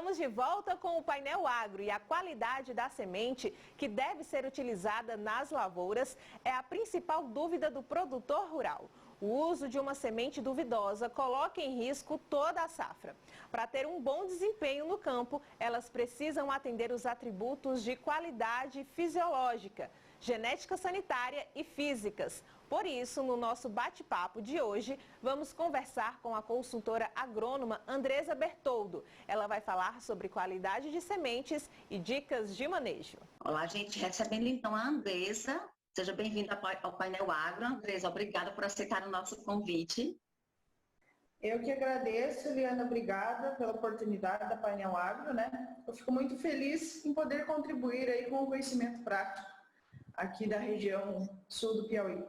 Estamos de volta com o Painel Agro e a qualidade da semente que deve ser utilizada nas lavouras é a principal dúvida do produtor rural. O uso de uma semente duvidosa coloca em risco toda a safra. Para ter um bom desempenho no campo, elas precisam atender os atributos de qualidade fisiológica, genética sanitária e físicas. Por isso, no nosso bate-papo de hoje, vamos conversar com a consultora agrônoma Andresa Bertoldo. Ela vai falar sobre qualidade de sementes e dicas de manejo. Olá, gente. Recebendo então a Andresa. Seja bem-vinda ao Painel Agro. Andresa, obrigada por aceitar o nosso convite. Eu que agradeço, Liana, obrigada pela oportunidade da Painel Agro, né? Eu fico muito feliz em poder contribuir aí com o conhecimento prático aqui da região sul do Piauí.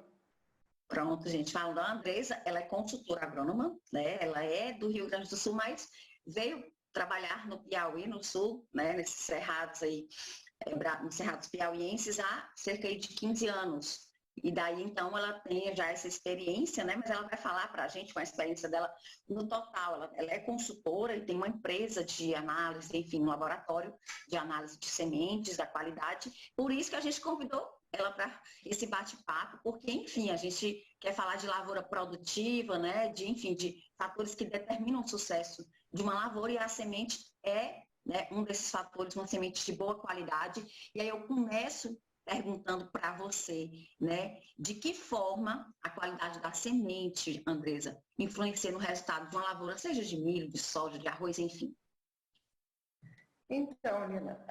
Pronto, gente. Falando da Andresa, ela é consultora agrônoma, né? Ela é do Rio Grande do Sul, mas veio trabalhar no Piauí, no sul, né? Nesses cerrados aí, nos cerrados piauienses há cerca de 15 anos. E daí, então, ela tem já essa experiência, né? Mas ela vai falar para a gente com a experiência dela no total. Ela é consultora e tem uma empresa de análise, enfim, um laboratório de análise de sementes, da qualidade. Por isso que a gente convidou ela para esse bate-papo, porque, enfim, a gente quer falar de lavoura produtiva, né? De fatores que determinam o sucesso de uma lavoura, e a semente é, né, um desses fatores, uma semente de boa qualidade. E aí eu começo perguntando para você, né, de que forma a qualidade da semente, Andresa, influencia no resultado de uma lavoura, seja de milho, de soja, de arroz, enfim. Então, Lina,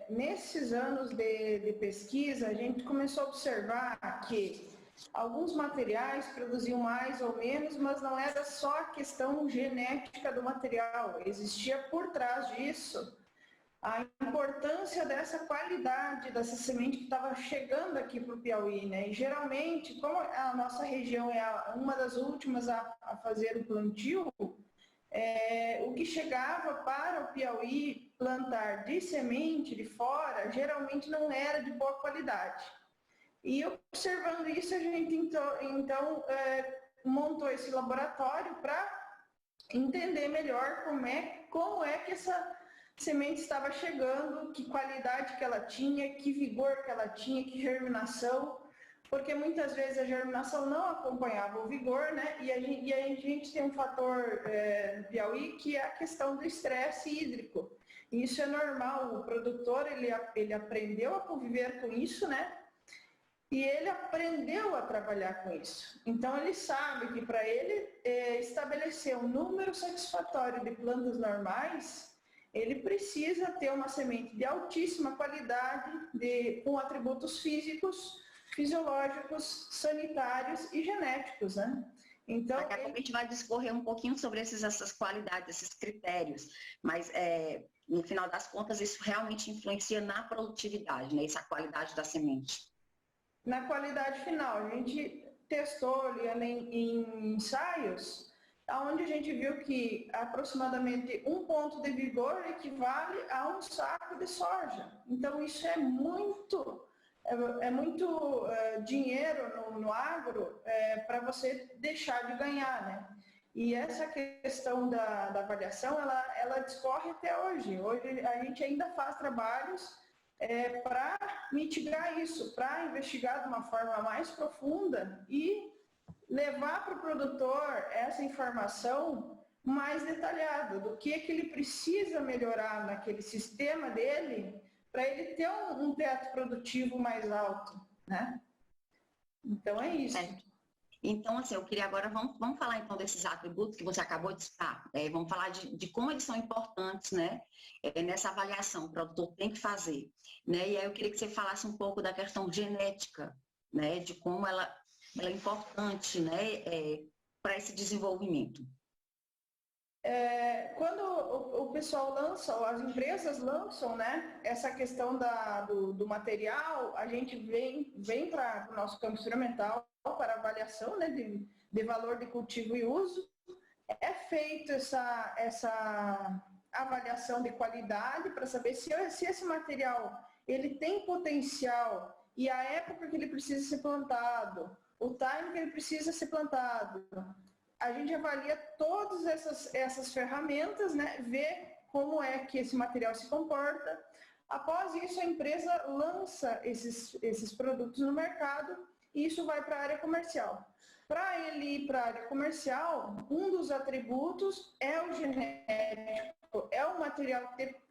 nesses anos de pesquisa, a gente começou a observar que alguns materiais produziam mais ou menos, mas não era só a questão genética do material, existia por trás disso a importância dessa qualidade dessa semente que estava chegando aqui para o Piauí, né? E geralmente, como a nossa região é uma das últimas a fazer o plantio, o que chegava para o Piauí plantar de semente de fora, geralmente não era de boa qualidade. E observando isso, a gente então montou esse laboratório para entender melhor como é que essa semente estava chegando, que qualidade que ela tinha, que vigor que ela tinha, que germinação, porque muitas vezes a germinação não acompanhava o vigor, né? E a gente tem um fator no Piauí que é a questão do estresse hídrico. E isso é normal, o produtor ele aprendeu a conviver com isso, né? E ele aprendeu a trabalhar com isso. Então ele sabe que para ele estabelecer um número satisfatório de plantas normais, ele precisa ter uma semente de altíssima qualidade, com atributos físicos, fisiológicos, sanitários e genéticos, né? Então, daqui a pouco a gente vai discorrer um pouquinho sobre essas qualidades, esses critérios, mas no final das contas isso realmente influencia na produtividade, né? Essa qualidade da semente. Na qualidade final, a gente testou, Liana, em ensaios, onde a gente viu que aproximadamente 1 ponto de vigor equivale a 1 saco de soja. Então isso é muito dinheiro no agro para você deixar de ganhar, né? E essa questão da avaliação, ela discorre até hoje. Hoje a gente ainda faz trabalhos para mitigar isso, para investigar de uma forma mais profunda e levar para o produtor essa informação mais detalhada do que ele precisa melhorar naquele sistema dele para ele ter um teto produtivo mais alto, né? Então é isso. Então, assim, eu queria agora, vamos falar então desses atributos que você acabou de citar, vamos falar de como eles são importantes, né, nessa avaliação que o produtor tem que fazer, né, e aí eu queria que você falasse um pouco da questão genética, né, de como ela é importante, né, para esse desenvolvimento. Quando o pessoal lança, as empresas lançam, né, essa questão do material, a gente vem para o nosso campo experimental para avaliação, né, de valor de cultivo e uso. É feita essa avaliação de qualidade para saber se esse material ele tem potencial e a época que ele precisa ser plantado, o time que ele precisa ser plantado. A gente avalia todas essas ferramentas, né, vê como é que esse material se comporta. Após isso, a empresa lança esses produtos no mercado e isso vai para a área comercial. Para ele ir para a área comercial, um dos atributos é o genético, é o material ter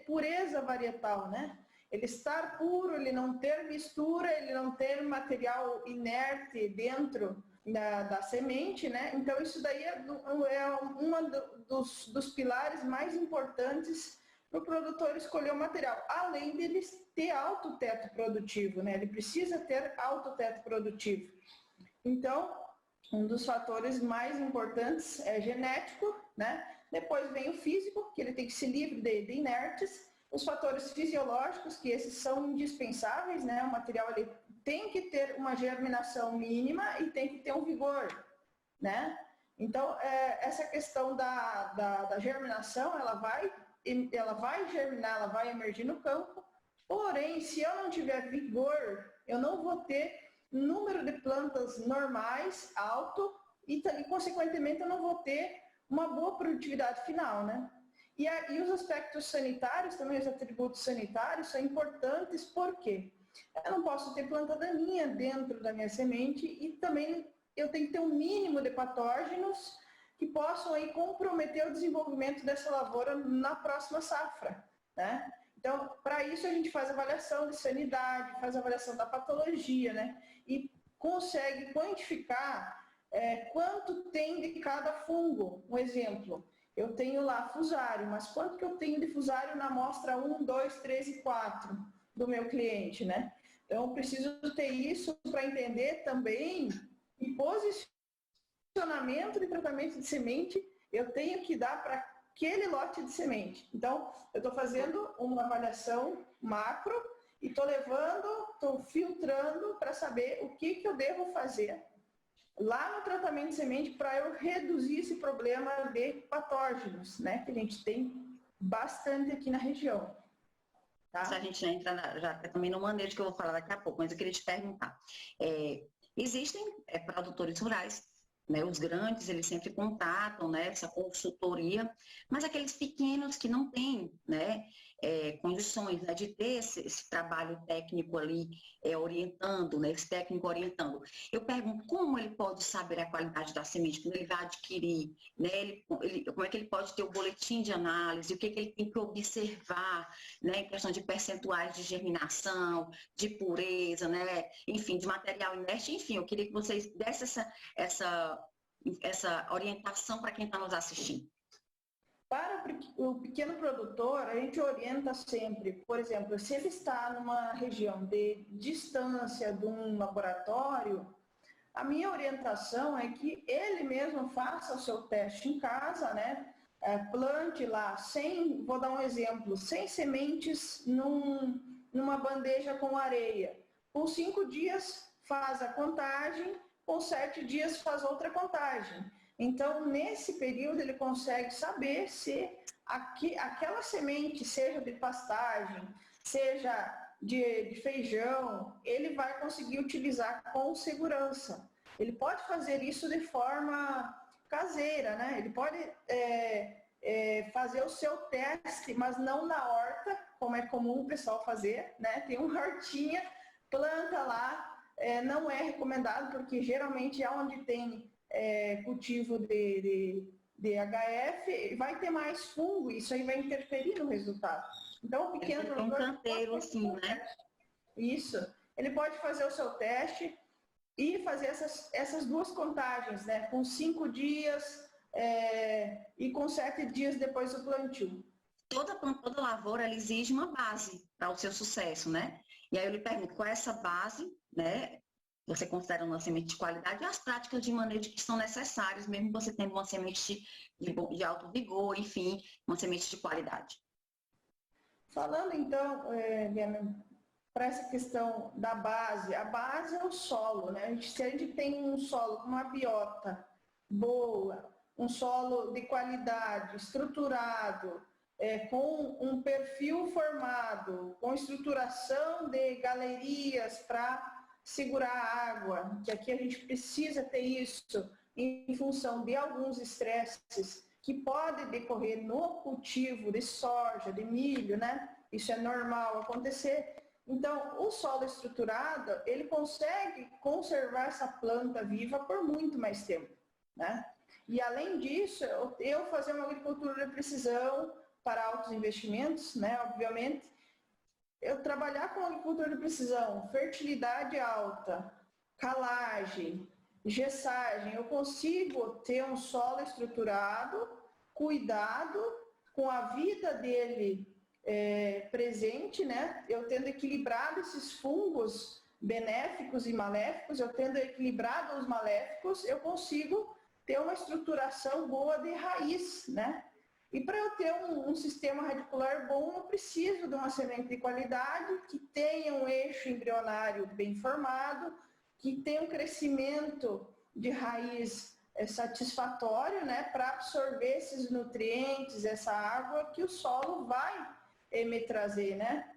pureza varietal, né? Ele estar puro, ele não ter mistura, ele não ter material inerte dentro da semente, né? Então isso daí é um dos pilares mais importantes para o produtor escolher o material, além dele ter alto teto produtivo, né? Ele precisa ter alto teto produtivo. Então, um dos fatores mais importantes é genético, né? Depois vem o físico, que ele tem que ser livre de inertes. Os fatores fisiológicos, que esses são indispensáveis, né? O material ele tem que ter uma germinação mínima e tem que ter um vigor, né? Então, essa questão da germinação, ela vai germinar, ela vai emergir no campo, porém, se eu não tiver vigor, eu não vou ter número de plantas normais alto e consequentemente, eu não vou ter uma boa produtividade final, né? E os aspectos sanitários, também os atributos sanitários são importantes porque eu não posso ter planta daninha dentro da minha semente e também eu tenho que ter um mínimo de patógenos que possam aí comprometer o desenvolvimento dessa lavoura na próxima safra, né? Então, para isso a gente faz avaliação de sanidade, faz avaliação da patologia, né? E consegue quantificar quanto tem de cada fungo. Um exemplo, eu tenho lá fusário, mas quanto que eu tenho de fusário na amostra 1, 2, 3 e 4 do meu cliente, né? Então, eu preciso ter isso para entender também o posicionamento de tratamento de semente eu tenho que dar para aquele lote de semente. Então, eu estou fazendo uma avaliação macro e estou filtrando para saber o que eu devo fazer lá no tratamento de semente para eu reduzir esse problema de patógenos, né? Que a gente tem bastante aqui na região. Tá? Se a gente entra já também no manejo que eu vou falar daqui a pouco, mas eu queria te perguntar. Existem produtores rurais, né? Os grandes, eles sempre contatam, né, essa consultoria, mas aqueles pequenos que não têm, né, condições, né, de ter esse trabalho técnico ali orientando, né, esse técnico orientando. Eu pergunto como ele pode saber a qualidade da semente quando ele vai adquirir, né, como é que ele pode ter o boletim de análise, o que ele tem que observar, né, em questão de percentuais de germinação, de pureza, né, enfim, de material inerte, enfim, eu queria que vocês dessem essa orientação para quem está nos assistindo. Para o pequeno produtor, a gente orienta sempre, por exemplo, se ele está numa região de distância de um laboratório, a minha orientação é que ele mesmo faça o seu teste em casa, né? Plante lá, vou dar um exemplo, 100 sementes numa bandeja com areia. Com 5 dias faz a contagem, com 7 dias faz outra contagem. Então, nesse período, ele consegue saber se aquela semente, seja de pastagem, seja de feijão, ele vai conseguir utilizar com segurança. Ele pode fazer isso de forma caseira, né? Ele pode fazer o seu teste, mas não na horta, como é comum o pessoal fazer, né? Tem uma hortinha, planta lá, não é recomendado, porque geralmente é onde tem cultivo de HF, vai ter mais fungo, isso aí vai interferir no resultado. Então, o pequeno produtor... um canteiro assim, né? Isso. Ele pode fazer o seu teste e fazer essas duas contagens, né? Com 5 dias e com 7 dias depois do plantio. Toda lavoura ela exige uma base para o seu sucesso, né? E aí eu lhe pergunto, qual é essa base, né? Você considera uma semente de qualidade e as práticas de manejo que são necessárias, mesmo você tendo uma semente de alto vigor, enfim, uma semente de qualidade. Falando então, para essa questão da base, a base é o solo, né? Se a gente tem um solo com uma biota boa, um solo de qualidade, estruturado, com um perfil formado, com estruturação de galerias para segurar a água, que aqui a gente precisa ter isso em função de alguns estresses que pode decorrer no cultivo de soja, de milho, né? Isso é normal acontecer. Então, o solo estruturado, ele consegue conservar essa planta viva por muito mais tempo, né? E além disso, eu fazer uma agricultura de precisão para altos investimentos, né? Obviamente, eu trabalhar com agricultura de precisão, fertilidade alta, calagem, gessagem, eu consigo ter um solo estruturado, cuidado, com a vida dele presente, né? Eu tendo equilibrado esses fungos benéficos e maléficos, eu tendo equilibrado os maléficos, eu consigo ter uma estruturação boa de raiz, né? E para eu ter um sistema radicular bom, eu preciso de uma semente de qualidade, que tenha um eixo embrionário bem formado, que tenha um crescimento de raiz satisfatório, né, para absorver esses nutrientes, essa água que o solo vai me trazer, né?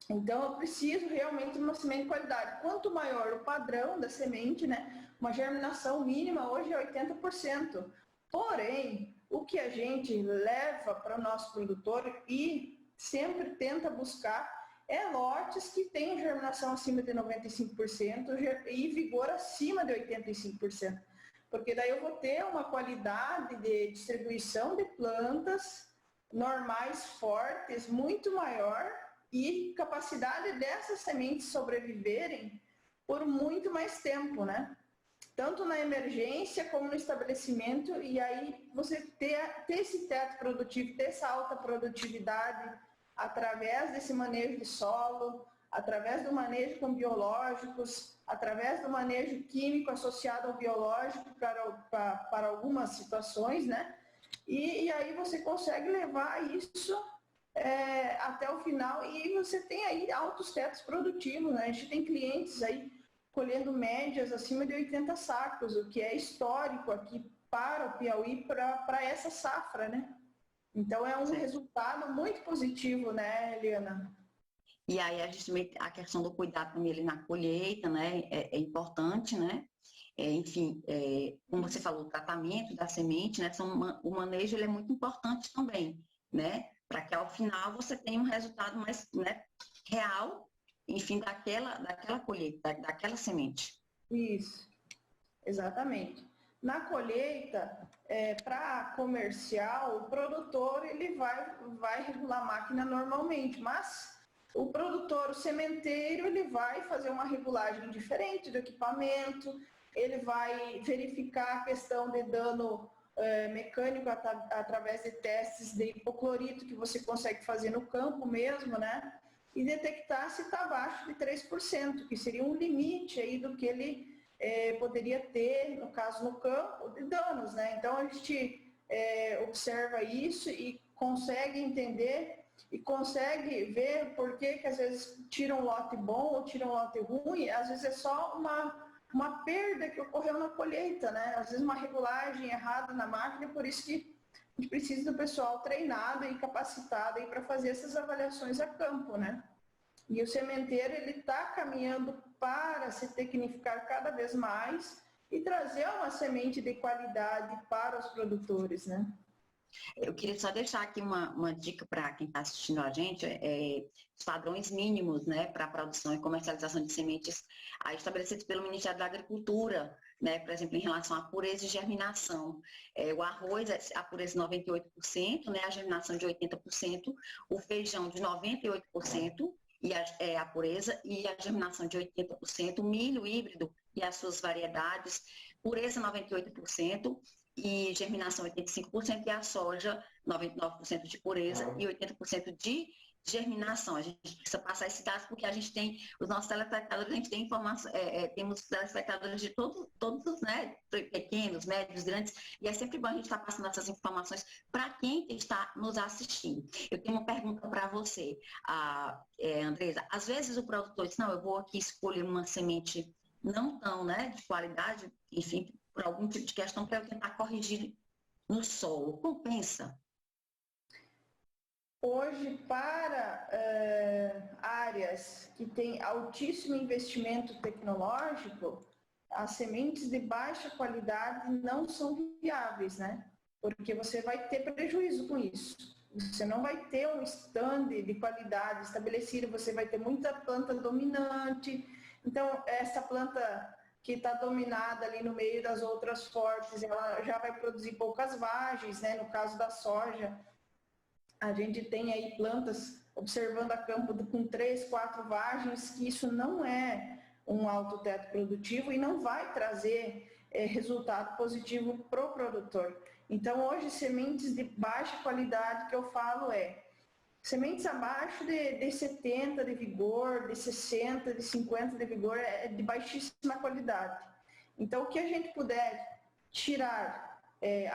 Então, eu preciso realmente de uma semente de qualidade. Quanto maior o padrão da semente, né, uma germinação mínima hoje é 80%. Porém, o que a gente leva para o nosso produtor e sempre tenta buscar lotes que tenham germinação acima de 95% e vigor acima de 85%. Porque daí eu vou ter uma qualidade de distribuição de plantas normais, fortes, muito maior e capacidade dessas sementes sobreviverem por muito mais tempo, né? Tanto na emergência como no estabelecimento, e aí você ter esse teto produtivo, ter essa alta produtividade através desse manejo de solo, através do manejo com biológicos, através do manejo químico associado ao biológico para algumas situações, né? E aí você consegue levar isso até o final e você tem aí altos tetos produtivos, né? A gente tem clientes aí colhendo médias acima de 80 sacos, o que é histórico aqui para o Piauí, para essa safra, né? Então é um resultado muito positivo, né, Eliana? E aí a questão do cuidado com ele na colheita, né, é importante, né? Enfim, como você falou, o tratamento da semente, né, o manejo ele é muito importante também, né? Para que ao final você tenha um resultado mais, né, real, enfim, daquela colheita, daquela semente. Isso, exatamente. Na colheita, para comercial, o produtor ele vai regular a máquina normalmente, mas o produtor, o sementeiro, ele vai fazer uma regulagem diferente do equipamento, ele vai verificar a questão de dano mecânico através de testes de hipoclorito que você consegue fazer no campo mesmo, né? E detectar se está abaixo de 3%, que seria um limite aí do que ele poderia ter, no caso no campo, de danos, né? Então a gente observa isso e consegue entender e consegue ver por que às vezes tira um lote bom ou tira um lote ruim, às vezes é só uma perda que ocorreu na colheita, né? Às vezes uma regulagem errada na máquina, por isso que a gente precisa do pessoal treinado e capacitado para fazer essas avaliações a campo, né? E o sementeiro ele está caminhando para se tecnificar cada vez mais e trazer uma semente de qualidade para os produtores, né? Eu queria só deixar aqui uma dica para quem está assistindo a gente, os padrões mínimos, né, para a produção e comercialização de sementes estabelecidos pelo Ministério da Agricultura, né, por exemplo, em relação à pureza e germinação. O arroz, a pureza de 98%, né, a germinação de 80%, o feijão de 98%, e a pureza e a germinação de 80%, o milho híbrido e as suas variedades, pureza 98%, e germinação 85%, e a soja 99% de pureza e 80% de germinação. A gente precisa passar esses dados porque a gente tem, os nossos telespectadores, a gente tem informação, temos telespectadores de todos, né, pequenos, médios, grandes, e é sempre bom a gente estar passando essas informações para quem está nos assistindo. Eu tenho uma pergunta para você, Andresa. Às vezes o produtor diz, não, eu vou aqui escolher uma semente não tão, né, de qualidade, enfim, por algum tipo de questão para eu tentar corrigir no solo. Compensa? Hoje, para áreas que têm altíssimo investimento tecnológico, as sementes de baixa qualidade não são viáveis, né? porque você vai ter prejuízo com isso. Você não vai ter um stand de qualidade estabelecido, você vai ter muita planta dominante. Então, essa planta que está dominada ali no meio das outras fortes, ela já vai produzir poucas vagens, né? No caso da soja, a gente tem aí plantas observando a campo com 3, 4 vagens, que isso não é um alto teto produtivo e não vai trazer resultado positivo para o produtor. Então, hoje, sementes de baixa qualidade que eu falo sementes abaixo de 70 de vigor, de 60, de 50 de vigor, é de baixíssima qualidade. Então, o que a gente puder tirar,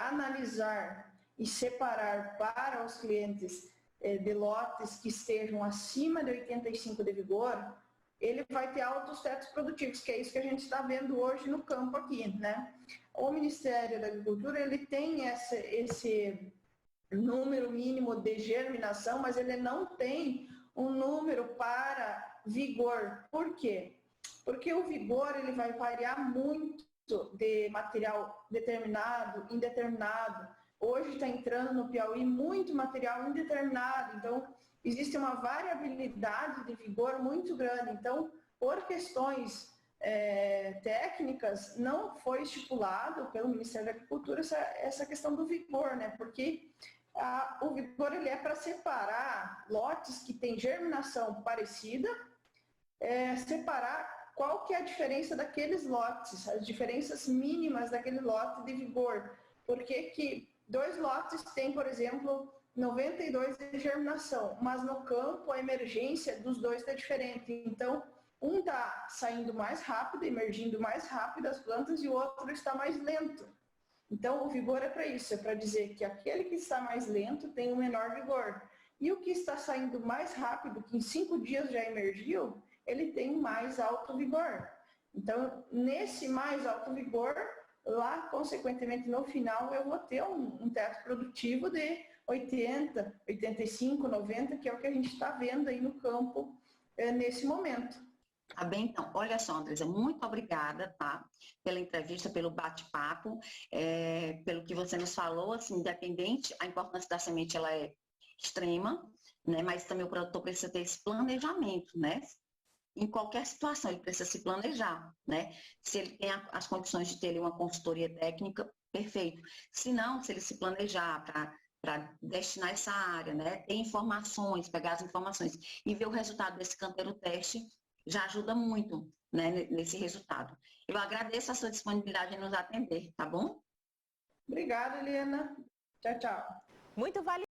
analisar e separar para os clientes de lotes que estejam acima de 85 de vigor, ele vai ter altos tetos produtivos, que é isso que a gente está vendo hoje no campo aqui, né? O Ministério da Agricultura, ele tem esse número mínimo de germinação, mas ele não tem um número para vigor. Por quê? Porque o vigor ele vai variar muito de material determinado, indeterminado. Hoje está entrando no Piauí muito material indeterminado, então existe uma variabilidade de vigor muito grande. Então, por questões técnicas, não foi estipulado pelo Ministério da Agricultura essa questão do vigor, né? Porque o vigor ele é para separar lotes que têm germinação parecida, separar qual que é a diferença daqueles lotes, as diferenças mínimas daquele lote de vigor. Porque que 2 lotes têm, por exemplo, 92 de germinação, mas no campo a emergência dos 2 está diferente. Então, um está saindo mais rápido, emergindo mais rápido as plantas e o outro está mais lento. Então, o vigor é para isso, é para dizer que aquele que está mais lento tem um menor vigor. E o que está saindo mais rápido, que em 5 dias já emergiu, ele tem mais alto vigor. Então, nesse mais alto vigor, lá, consequentemente, no final, eu vou ter um teto produtivo de 80, 85, 90, que é o que a gente está vendo aí no campo nesse momento. Tá bem, então. Olha só, Andresa, muito obrigada, tá? Pela entrevista, pelo bate-papo, pelo que você nos falou, assim, independente, a importância da semente, ela é extrema, né? Mas também o produtor precisa ter esse planejamento, né? Em qualquer situação, ele precisa se planejar, né? Se ele tem as condições de ter ali uma consultoria técnica, perfeito. Se não, se ele se planejar para destinar essa área, né? Ter informações, pegar as informações e ver o resultado desse canteiro teste, já ajuda muito, né, nesse resultado. Eu agradeço a sua disponibilidade em nos atender, tá bom? Obrigada, Helena. Tchau, tchau. Muito valioso.